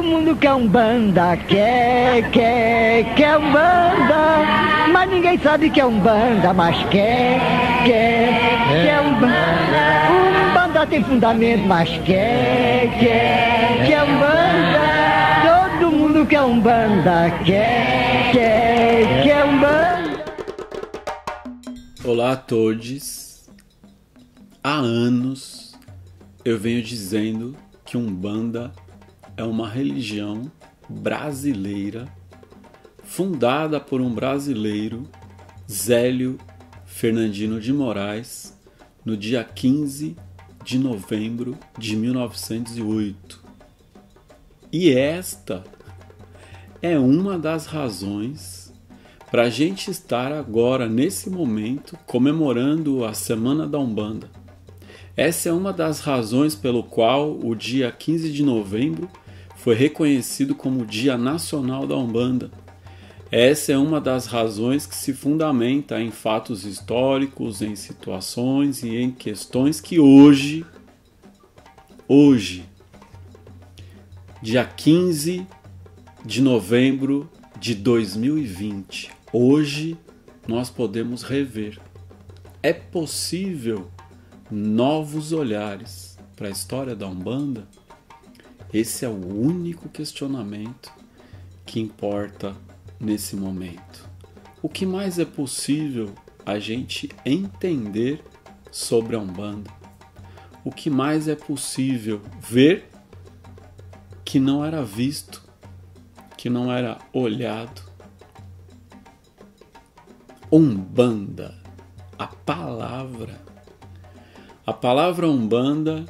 mundo quer Umbanda, quer Umbanda, mas ninguém sabe que é Umbanda, mas quer Umbanda. Umbanda tem fundamento, mas quer Umbanda. Todo mundo quer Umbanda, quer Umbanda. Olá a todos. Há anos eu venho dizendo que Umbanda é uma religião brasileira fundada por um brasileiro, Zélio Fernandino de Moraes, no dia 15 de novembro de 1908. E esta é uma das razões para a gente estar agora, nesse momento, comemorando a Semana da Umbanda. Essa é uma das razões pelo qual o dia 15 de novembro foi reconhecido como o Dia Nacional da Umbanda. Essa é uma das razões que se fundamenta em fatos históricos, em situações e em questões que hoje, dia 15 de novembro de 2020, hoje nós podemos rever. É possível novos olhares para a história da Umbanda? Esse é o único questionamento que importa nesse momento. O que mais é possível a gente entender sobre a Umbanda? O que mais é possível ver que não era visto, que não era olhado? Umbanda, a palavra Umbanda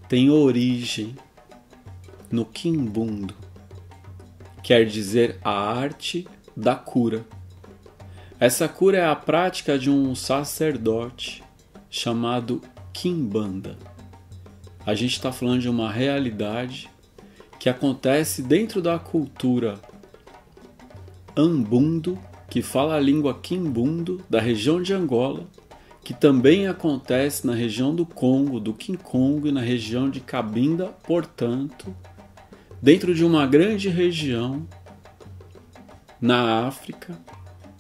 tem origem no quimbundo, quer dizer a arte da cura. Essa cura é a prática de um sacerdote chamado quimbanda. A gente está falando de uma realidade que acontece dentro da cultura ambundo, que fala a língua quimbundo, da região de Angola, que também acontece na região do Congo, do Kikongo e na região de Cabinda, portanto, dentro de uma grande região na África,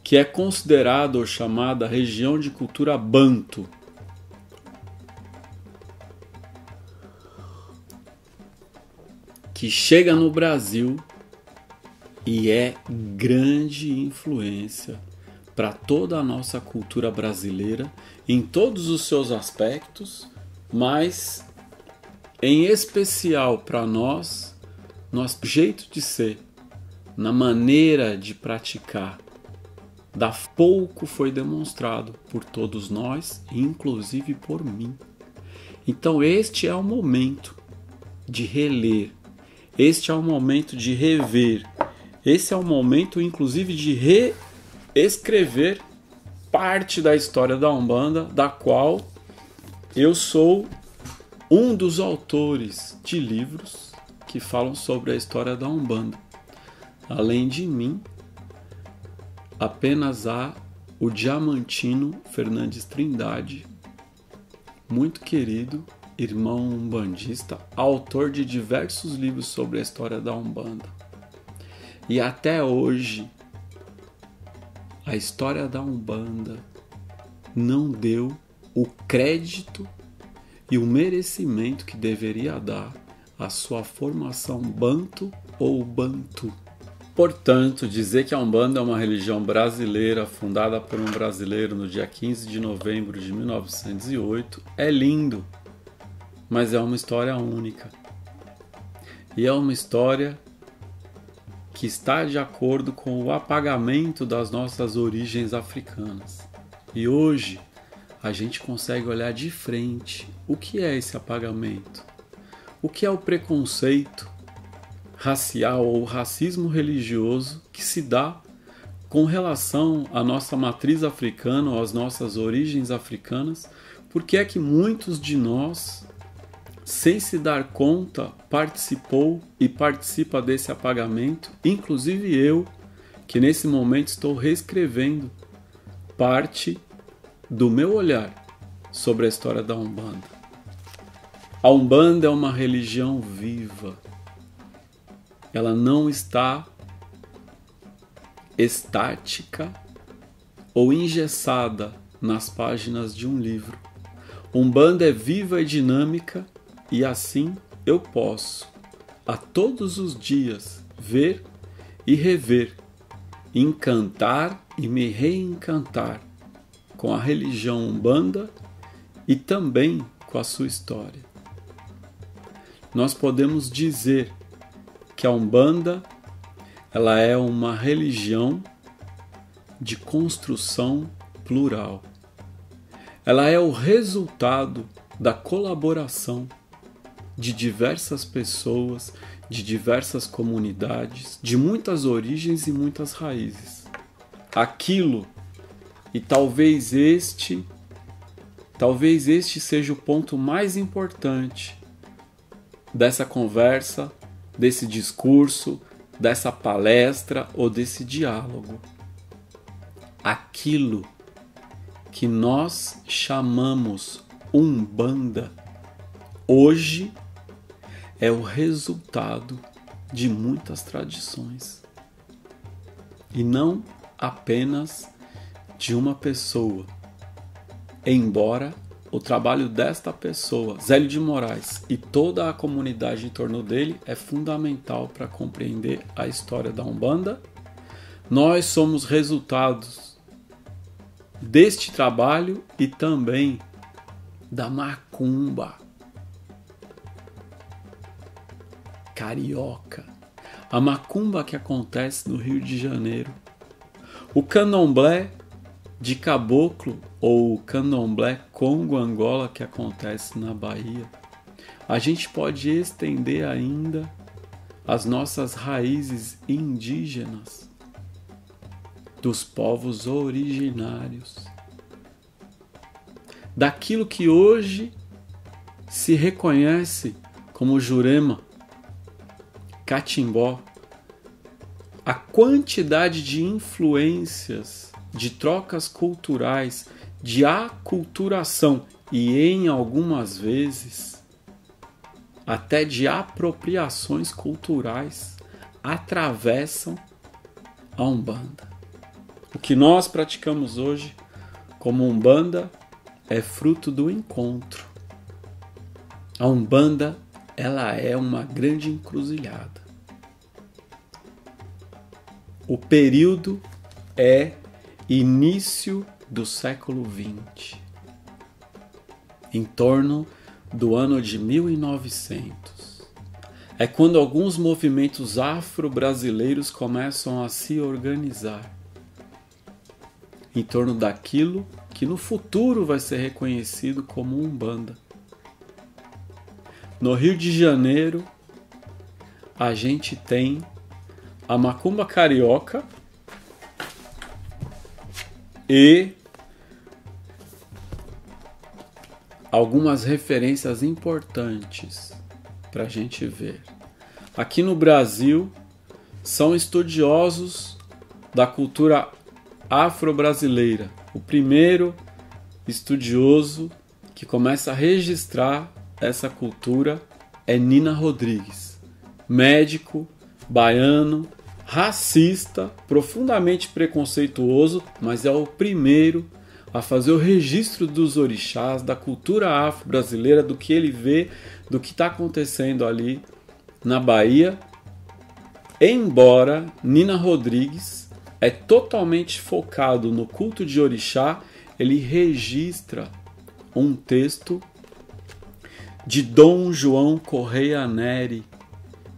que é considerada ou chamada região de cultura banto. Que chega no Brasil e é grande influência para toda a nossa cultura brasileira, em todos os seus aspectos, mas em especial para nós, nosso jeito de ser, na maneira de praticar, pouco foi demonstrado por todos nós, inclusive por mim. Então este é o momento de reler, este é o momento de rever, esse é o momento inclusive de reescrever parte da história da Umbanda, da qual eu sou um dos autores de livros que falam sobre a história da Umbanda. Além de mim, apenas há o Diamantino Fernandes Trindade, muito querido irmão umbandista, autor de diversos livros sobre a história da Umbanda. E até hoje, a história da Umbanda não deu o crédito e o merecimento que deveria dar à sua formação banto ou bantu. Portanto, dizer que a Umbanda é uma religião brasileira fundada por um brasileiro no dia 15 de novembro de 1908 é lindo, mas é uma história única. E é uma história que está de acordo com o apagamento das nossas origens africanas. E hoje a gente consegue olhar de frente o que é esse apagamento, o que é o preconceito racial ou racismo religioso que se dá com relação à nossa matriz africana ou às nossas origens africanas, porque é que muitos de nós, sem se dar conta, participou e participa desse apagamento, inclusive eu, que nesse momento estou reescrevendo parte do meu olhar sobre a história da Umbanda. A Umbanda é uma religião viva. ela não está estática ou engessada nas páginas de um livro. Umbanda é viva e dinâmica e assim eu posso, a todos os dias, ver e rever, encantar e me reencantar com a religião Umbanda e também com a sua história. Nós podemos dizer que a Umbanda ela é uma religião de construção plural. Ela é o resultado da colaboração de diversas pessoas, de diversas comunidades, de muitas origens e muitas raízes. Aquilo, e talvez este seja o ponto mais importante dessa conversa, desse discurso, dessa palestra ou desse diálogo. Aquilo que nós chamamos Umbanda hoje é o resultado de muitas tradições e não apenas de uma pessoa, embora o trabalho desta pessoa, Zélio de Moraes, e toda a comunidade em torno dele é fundamental para compreender a história da Umbanda. Nós somos resultados deste trabalho e também da macumba carioca, a macumba que acontece no Rio de Janeiro, o candomblé de caboclo ou o candomblé Congo-Angola que acontece na Bahia. A gente pode estender ainda as nossas raízes indígenas dos povos originários, daquilo que hoje se reconhece como Jurema, Catimbó, a quantidade de influências, de trocas culturais, de aculturação e, em algumas vezes, até de apropriações culturais atravessam a Umbanda. O que nós praticamos hoje como Umbanda é fruto do encontro. A Umbanda, ela é uma grande encruzilhada. O período é início do século XX, em torno do ano de 1900. É quando alguns movimentos afro-brasileiros começam a se organizar em torno daquilo que no futuro vai ser reconhecido como Umbanda. No Rio de Janeiro, a gente tem a macumba carioca e algumas referências importantes para a gente ver. Aqui no Brasil, são estudiosos da cultura afro-brasileira. O primeiro estudioso que começa a registrar essa cultura é Nina Rodrigues, médico, baiano, racista, profundamente preconceituoso, mas é o primeiro a fazer o registro dos orixás, da cultura afro-brasileira, do que ele vê, do que está acontecendo ali na Bahia. Embora Nina Rodrigues é totalmente focado no culto de orixá, ele registra um texto de Dom João Correia Neri,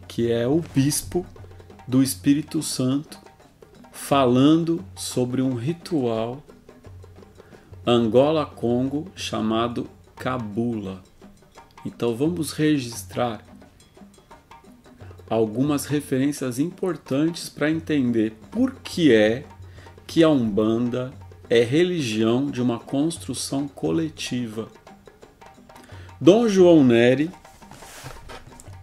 que é o bispo do Espírito Santo, falando sobre um ritual Angola-Congo chamado Cabula. Então vamos registrar algumas referências importantes para entender por que é que a Umbanda é religião de uma construção coletiva. Dom João Neri,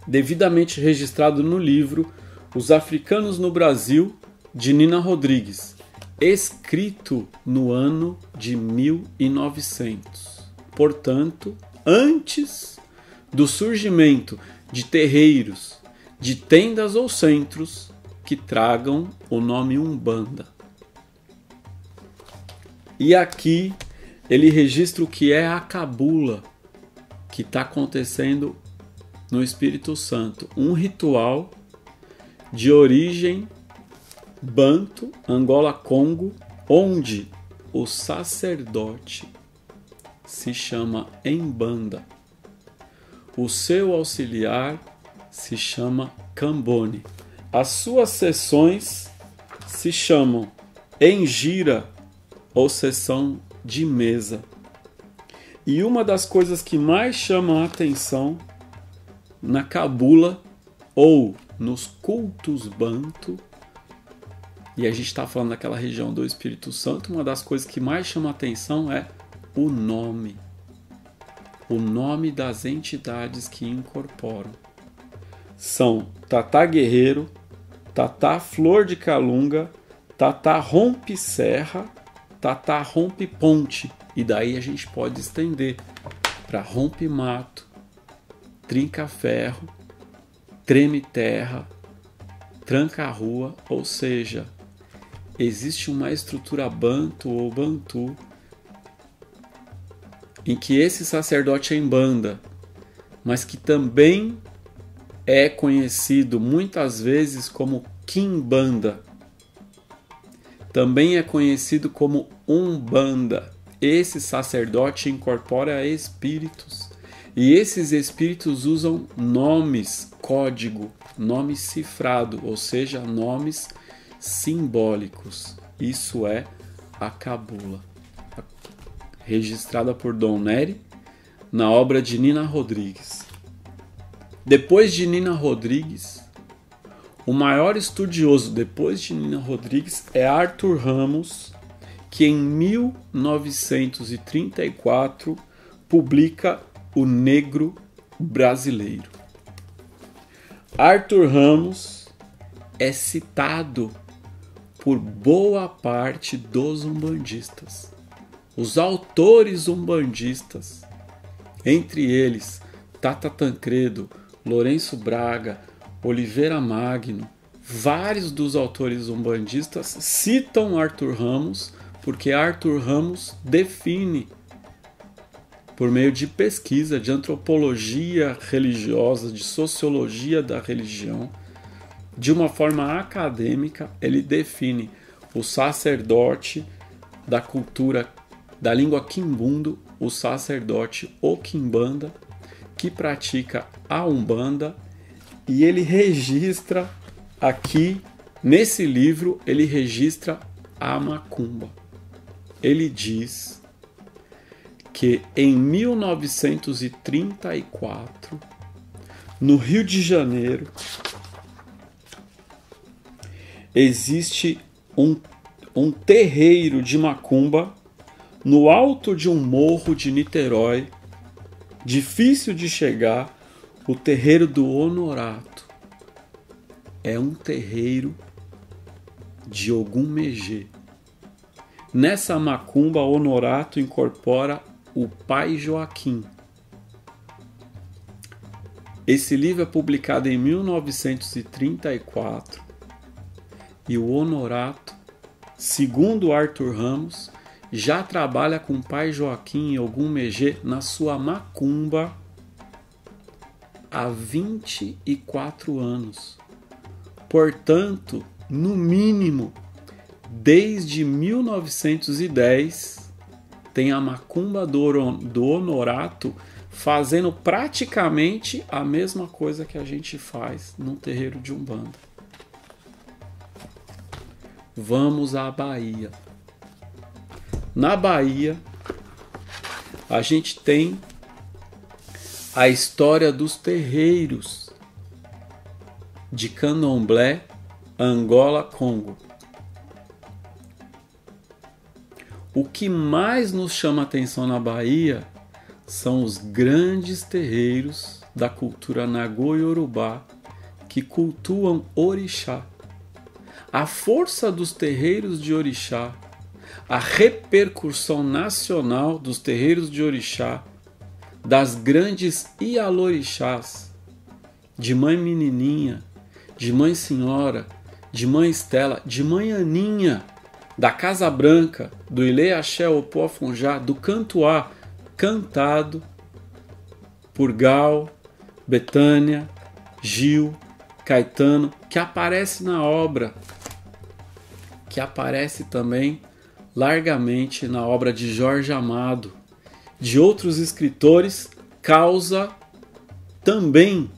devidamente registrado no livro Os Africanos no Brasil, de Nina Rodrigues, escrito no ano de 1900. Portanto, antes do surgimento de terreiros, de tendas ou centros que tragam o nome Umbanda. E aqui ele registra o que é a cabula que está acontecendo no Espírito Santo, um ritual de origem banto, Angola-Congo, onde o sacerdote se chama Embanda, o seu auxiliar se chama Cambone, as suas sessões se chamam Engira ou sessão de mesa. E uma das coisas que mais chamam a atenção na cabula ou nos cultos banto, e a gente está falando daquela região do Espírito Santo, uma das coisas que mais chama a atenção é o nome das entidades que incorporam. São Tatá Guerreiro, Tatá Flor de Calunga, Tatá Rompe Serra, Tatá Rompe Ponte, e daí a gente pode estender para Rompe Mato, Trinca Ferro, Treme Terra, Tranca Rua, ou seja, existe uma estrutura banto ou bantu em que esse sacerdote é embanda, mas que também é conhecido muitas vezes como quimbanda, também é conhecido como umbanda. Esse sacerdote incorpora espíritos, e esses espíritos usam nomes código, nomes cifrado, ou seja, nomes simbólicos. Isso é a cabula, registrada por Dom Nery na obra de Nina Rodrigues. Depois de Nina Rodrigues, o maior estudioso depois de Nina Rodrigues é Arthur Ramos, que em 1934 publica O Negro Brasileiro. Arthur Ramos é citado por boa parte dos umbandistas. Os autores umbandistas, entre eles Tata Tancredo, Lourenço Braga, Oliveira Magno, vários dos autores umbandistas citam Arthur Ramos, porque Arthur Ramos define, por meio de pesquisa, de antropologia religiosa, de sociologia da religião, de uma forma acadêmica, ele define o sacerdote da cultura da língua quimbundo, o sacerdote ou quimbanda, que pratica a umbanda, e ele registra aqui, nesse livro, ele registra a macumba. Ele diz que em 1934, no Rio de Janeiro, existe um terreiro de macumba no alto de um morro de Niterói, difícil de chegar, o terreiro do Honorato. É um terreiro de Ogum Megê. Nessa macumba, Honorato incorpora o pai Joaquim. Esse livro é publicado em 1934 e o Honorato, segundo Arthur Ramos, já trabalha com o pai Joaquim e Ogum Megê na sua macumba há 24 anos. Portanto, no mínimo, desde 1910, tem a macumba do Honorato fazendo praticamente a mesma coisa que a gente faz num terreiro de Umbanda. Vamos à Bahia. Na Bahia, a gente tem a história dos terreiros de Candomblé, Angola, Congo. O que mais nos chama atenção na Bahia são os grandes terreiros da cultura Nagô e Yorubá que cultuam orixá. A força dos terreiros de orixá, a repercussão nacional dos terreiros de orixá, das grandes ialorixás, de Mãe Menininha, de Mãe Senhora, de Mãe Estela, de Mãe Aninha, da Casa Branca, do Ilê Axé Opô Afonjá, do Cantuá, cantado por Gal, Betânia, Gil, Caetano, que aparece na obra, que aparece também largamente na obra de Jorge Amado, de outros escritores, causa também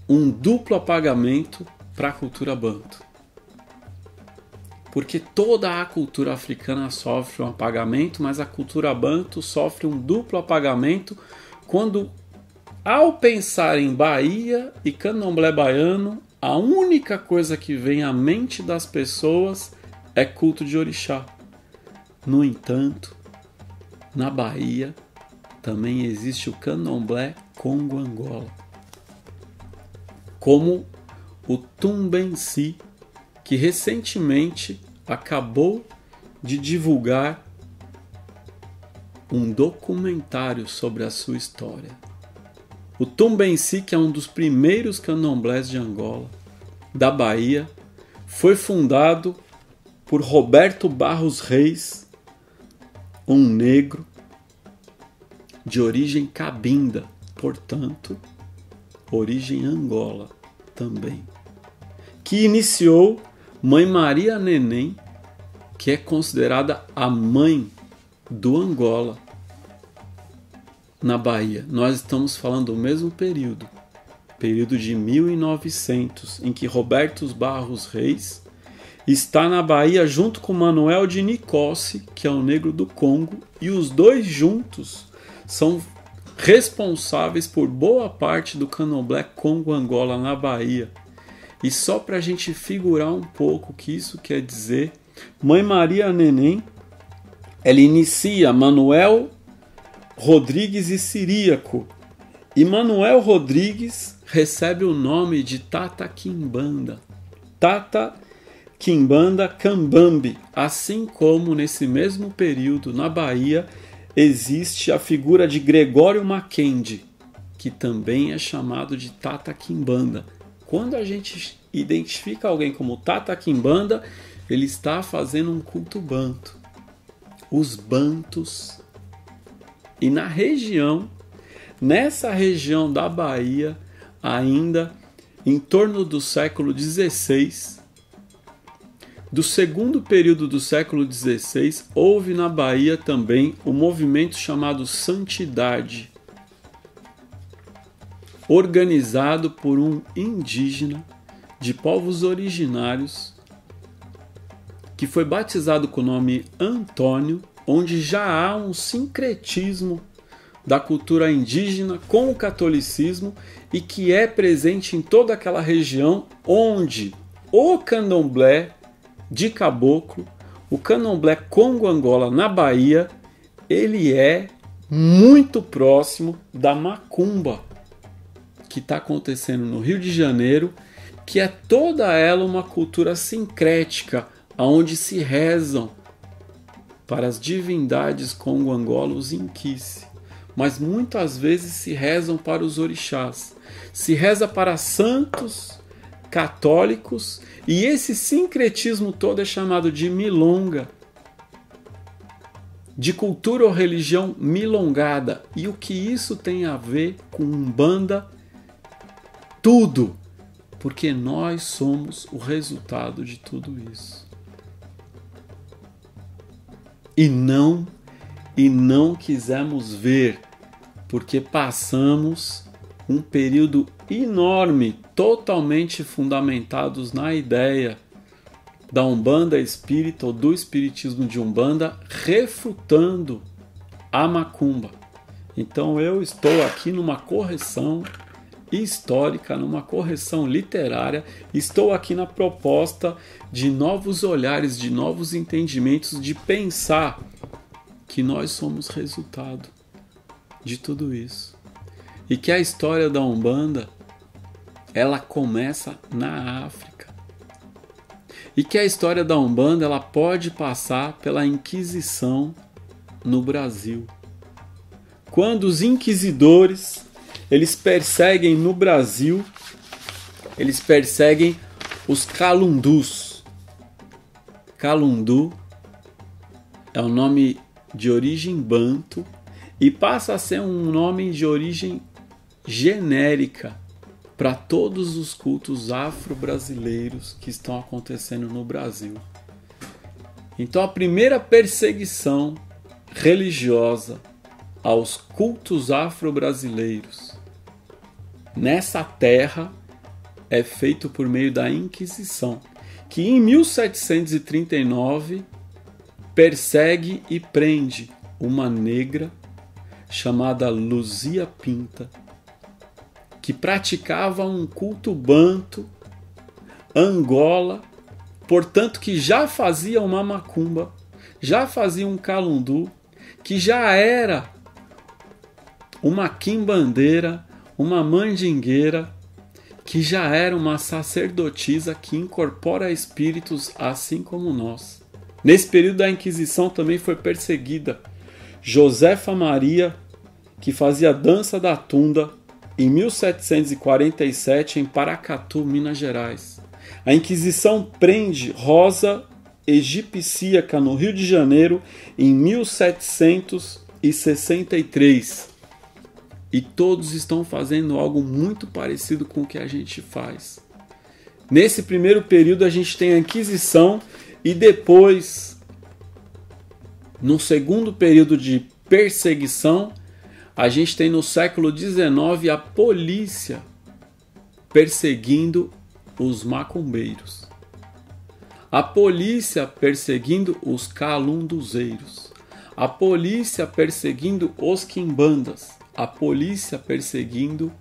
um duplo apagamento para a cultura banto. Porque toda a cultura africana sofre um apagamento, mas a cultura banto sofre um duplo apagamento quando, ao pensar em Bahia e candomblé baiano, a única coisa que vem à mente das pessoas é culto de orixá. No entanto, na Bahia também existe o candomblé Congo-Angola, como o Tumbensi, que recentemente acabou de divulgar um documentário sobre a sua história. O Tumbensi, que é um dos primeiros candomblés de Angola, da Bahia, foi fundado por Roberto Barros Reis, um negro de origem cabinda, portanto, origem Angola também, que iniciou Mãe Maria Neném, que é considerada a mãe do Angola na Bahia. Nós estamos falando do mesmo período de 1900, em que Roberto Barros Reis está na Bahia junto com Manuel de Nicósi, que é um negro do Congo, e os dois juntos são responsáveis por boa parte do candomblé Congo-Angola na Bahia. E só para a gente figurar um pouco o que isso quer dizer, Mãe Maria Neném, ela inicia Manuel Rodrigues e Ciríaco, e Manuel Rodrigues recebe o nome de Tata Quimbanda. Tata Quimbanda Cambambe, assim como nesse mesmo período na Bahia existe a figura de Gregório Mackenzie, que também é chamado de Tata Quimbanda. Quando a gente identifica alguém como Tata Quimbanda, ele está fazendo um culto banto. Os bantos. E na região, nessa região da Bahia, ainda em torno do século XVI, do segundo período do século XVI, houve na Bahia também um movimento chamado Santidade, organizado por um indígena de povos originários, que foi batizado com o nome Antônio, onde já há um sincretismo da cultura indígena com o catolicismo e que é presente em toda aquela região onde o candomblé de caboclo, o candomblé Congo-Angola na Bahia, ele é muito próximo da macumba que está acontecendo no Rio de Janeiro, que é toda ela uma cultura sincrética, onde se rezam para as divindades Congo-Angola, os Inquice, mas muitas vezes se rezam para os orixás, se reza para santos católicos, e esse sincretismo todo é chamado de milonga, de cultura ou religião milongada. E o que isso tem a ver com Umbanda? Tudo, porque nós somos o resultado de tudo isso. E não quisemos ver, porque passamos um período enorme, totalmente fundamentados na ideia da Umbanda espírita ou do espiritismo de Umbanda, refutando a macumba. Então eu estou aqui numa correção histórica, numa correção literária, estou aqui na proposta de novos olhares, de novos entendimentos, de pensar que nós somos resultado de tudo isso. E que a história da Umbanda, ela começa na África. E que a história da Umbanda, ela pode passar pela Inquisição no Brasil. Quando os inquisidores, eles perseguem no Brasil, eles perseguem Os calundus. Calundu é um nome de origem banto e passa a ser um nome de origem genérica para todos os cultos afro-brasileiros que estão acontecendo no Brasil. Então a primeira perseguição religiosa aos cultos afro-brasileiros nessa terra é feito por meio da Inquisição, que em 1739 persegue e prende uma negra chamada Luzia Pinta, que praticava um culto banto, Angola, portanto que já fazia uma macumba, já fazia um calundu, que já era uma quimbandeira, uma mandingueira, que já era uma sacerdotisa que incorpora espíritos assim como nós. Nesse período da Inquisição também foi perseguida Josefa Maria, que fazia dança da tunda em 1747 em Paracatu, Minas Gerais. A Inquisição prende Rosa Egipcíaca no Rio de Janeiro em 1763. E todos estão fazendo algo muito parecido com o que a gente faz. Nesse primeiro período a gente tem a Inquisição e depois, no segundo período de perseguição, a gente tem no século XIX a polícia perseguindo os macumbeiros. A polícia perseguindo os calunduzeiros. A polícia perseguindo os quimbandas. A polícia perseguindo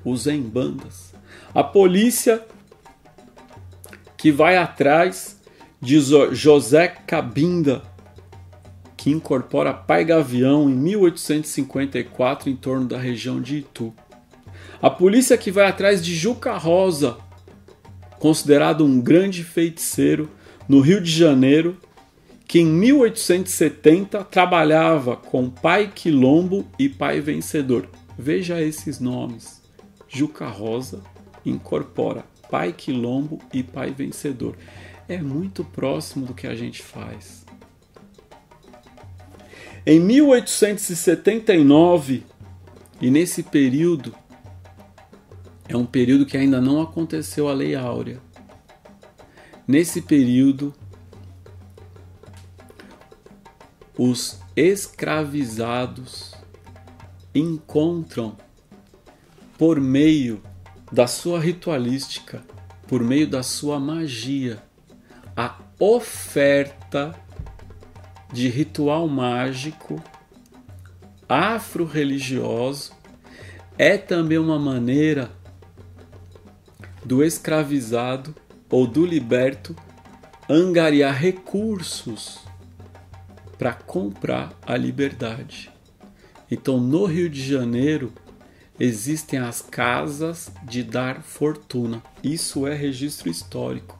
os embandas. A polícia que vai atrás de José Cabinda, que incorpora Pai Gavião em 1854 em torno da região de Itu. A polícia que vai atrás de Juca Rosa, considerado um grande feiticeiro no Rio de Janeiro, que em 1870 trabalhava com Pai Quilombo e Pai Vencedor. Veja esses nomes. Juca Rosa incorpora Pai Quilombo e Pai Vencedor. É muito próximo do que a gente faz. Em 1879, e nesse período, é um período que ainda não aconteceu a Lei Áurea. Nesse período, os escravizados encontram, por meio da sua ritualística, por meio da sua magia, a oferta de ritual mágico afro-religioso. É também uma maneira do escravizado ou do liberto angariar recursos para comprar a liberdade. Então, no Rio de Janeiro, existem as casas de dar fortuna. Isso é registro histórico.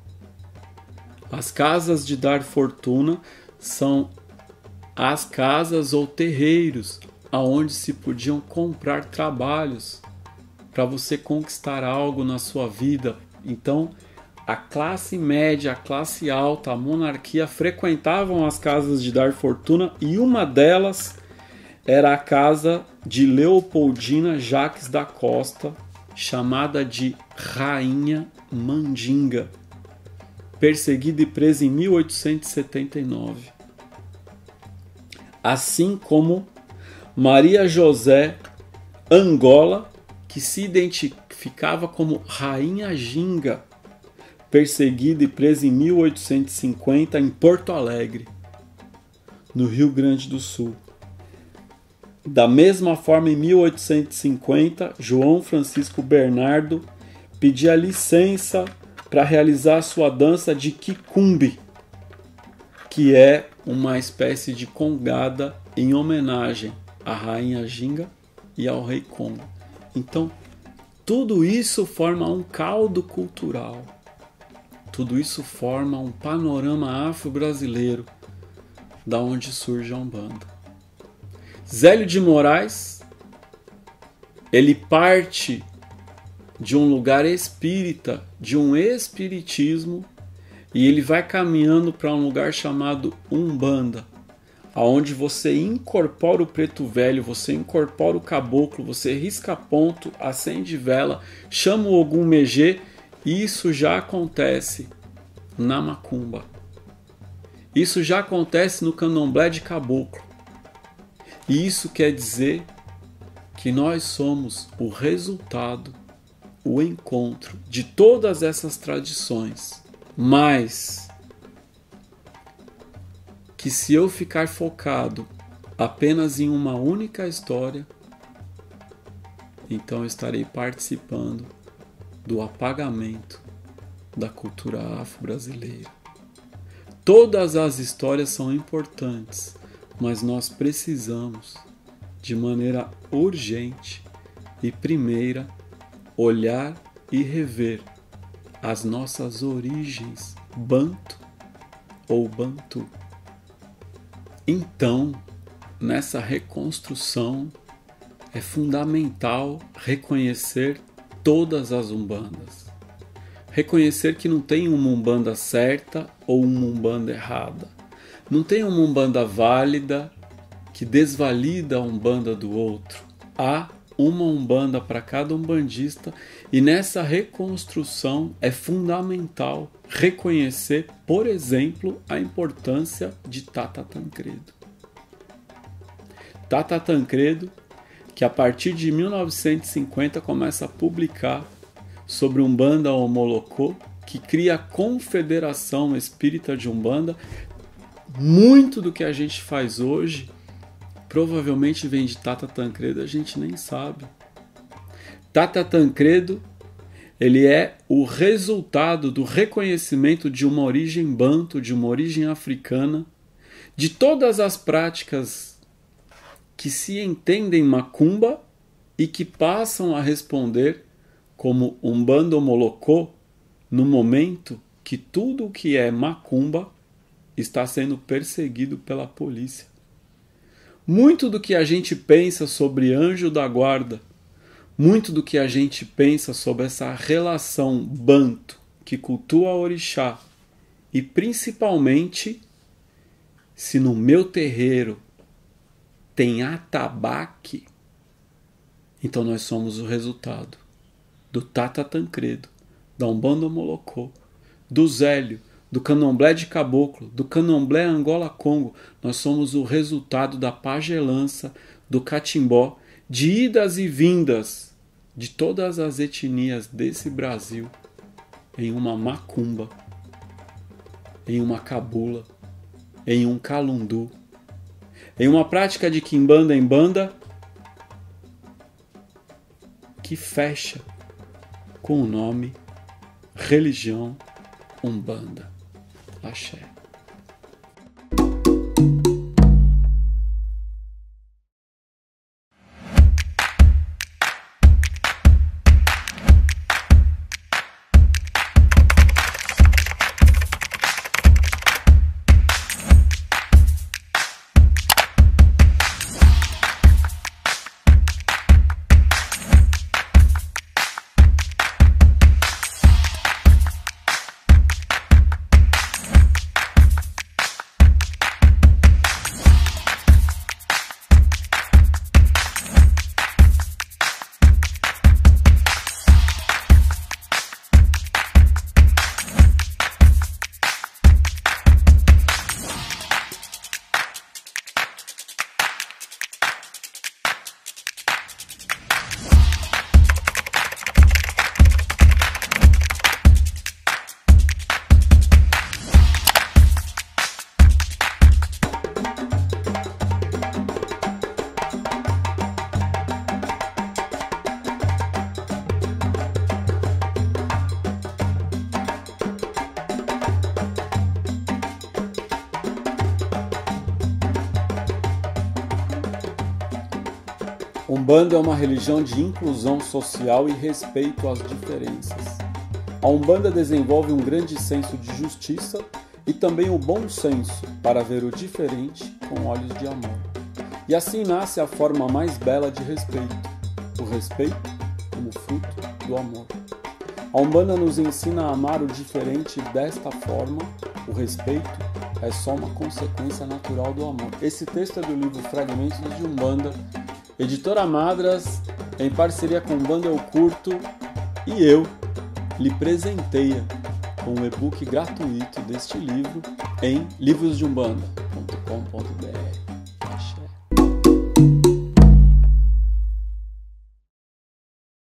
As casas de dar fortuna são as casas ou terreiros aonde se podiam comprar trabalhos para você conquistar algo na sua vida. Então, a classe média, a classe alta, a monarquia frequentavam as casas de dar fortuna, e uma delas era a casa de Leopoldina Jacques da Costa, chamada de Rainha Mandinga, perseguida e presa em 1879. Assim como Maria José Angola, que se identificava como Rainha Ginga, perseguida e presa em 1850 em Porto Alegre, no Rio Grande do Sul. Da mesma forma, em 1850, João Francisco Bernardo pedia licença para realizar sua dança de quicumbe, que é uma espécie de congada em homenagem à Rainha Ginga e ao Rei Congo. Então, tudo isso forma um caldo cultural. Tudo isso forma um panorama afro-brasileiro da onde surge a Umbanda. Zélio de Moraes, ele parte de um lugar espírita, de um espiritismo, e ele vai caminhando para um lugar chamado Umbanda, aonde você incorpora o preto velho, você incorpora o caboclo, você risca ponto, acende vela, chama o Ogum Megê, e isso já acontece na macumba. Isso já acontece no candomblé de caboclo. E isso quer dizer que nós somos o resultado, o encontro de todas essas tradições. Mas que se eu ficar focado apenas em uma única história, então eu estarei participando do apagamento da cultura afro-brasileira. Todas as histórias são importantes, mas nós precisamos, de maneira urgente e primeira, olhar e rever as nossas origens banto ou bantu. Então, nessa reconstrução, é fundamental reconhecer todas as umbandas. Reconhecer que não tem uma umbanda certa ou uma umbanda errada. Não tem uma umbanda válida que desvalida a umbanda do outro. Há uma umbanda para cada umbandista, e nessa reconstrução é fundamental reconhecer, por exemplo, a importância de Tata Tancredo. Tata Tancredo, que a partir de 1950 começa a publicar sobre Umbanda Omolocô, que cria a Confederação Espírita de Umbanda. Muito do que a gente faz hoje provavelmente vem de Tata Tancredo, a gente nem sabe. Tata Tancredo, ele é o resultado do reconhecimento de uma origem banto, de uma origem africana, de todas as práticas que se entendem macumba e que passam a responder como Umbanda Omolocô no momento que tudo o que é macumba está sendo perseguido pela polícia. Muito do que a gente pensa sobre anjo da guarda, muito do que a gente pensa sobre essa relação banto que cultua orixá, e principalmente se no meu terreiro tem atabaque, então nós somos o resultado do Tata Tancredo, da Umbanda Omolocô, do Zélio, do candomblé de caboclo, do candomblé Angola-Congo. Nós somos o resultado da pagelança, do catimbó, de idas e vindas de todas as etnias desse Brasil em uma macumba, em uma cabula, em um calundu, em uma prática de quimbanda em banda que fecha com o nome religião Umbanda. Axé. Umbanda é uma religião de inclusão social e respeito às diferenças. A Umbanda desenvolve um grande senso de justiça e também o bom senso para ver o diferente com olhos de amor. E assim nasce a forma mais bela de respeito, o respeito como fruto do amor. A Umbanda nos ensina a amar o diferente desta forma. O respeito é só uma consequência natural do amor. Esse texto é do livro Fragmentos de Umbanda, Editora Madras, em parceria com Umbanda Eu Curto, e eu lhe presenteia com um e-book gratuito deste livro em livrosdeumbanda.com.br.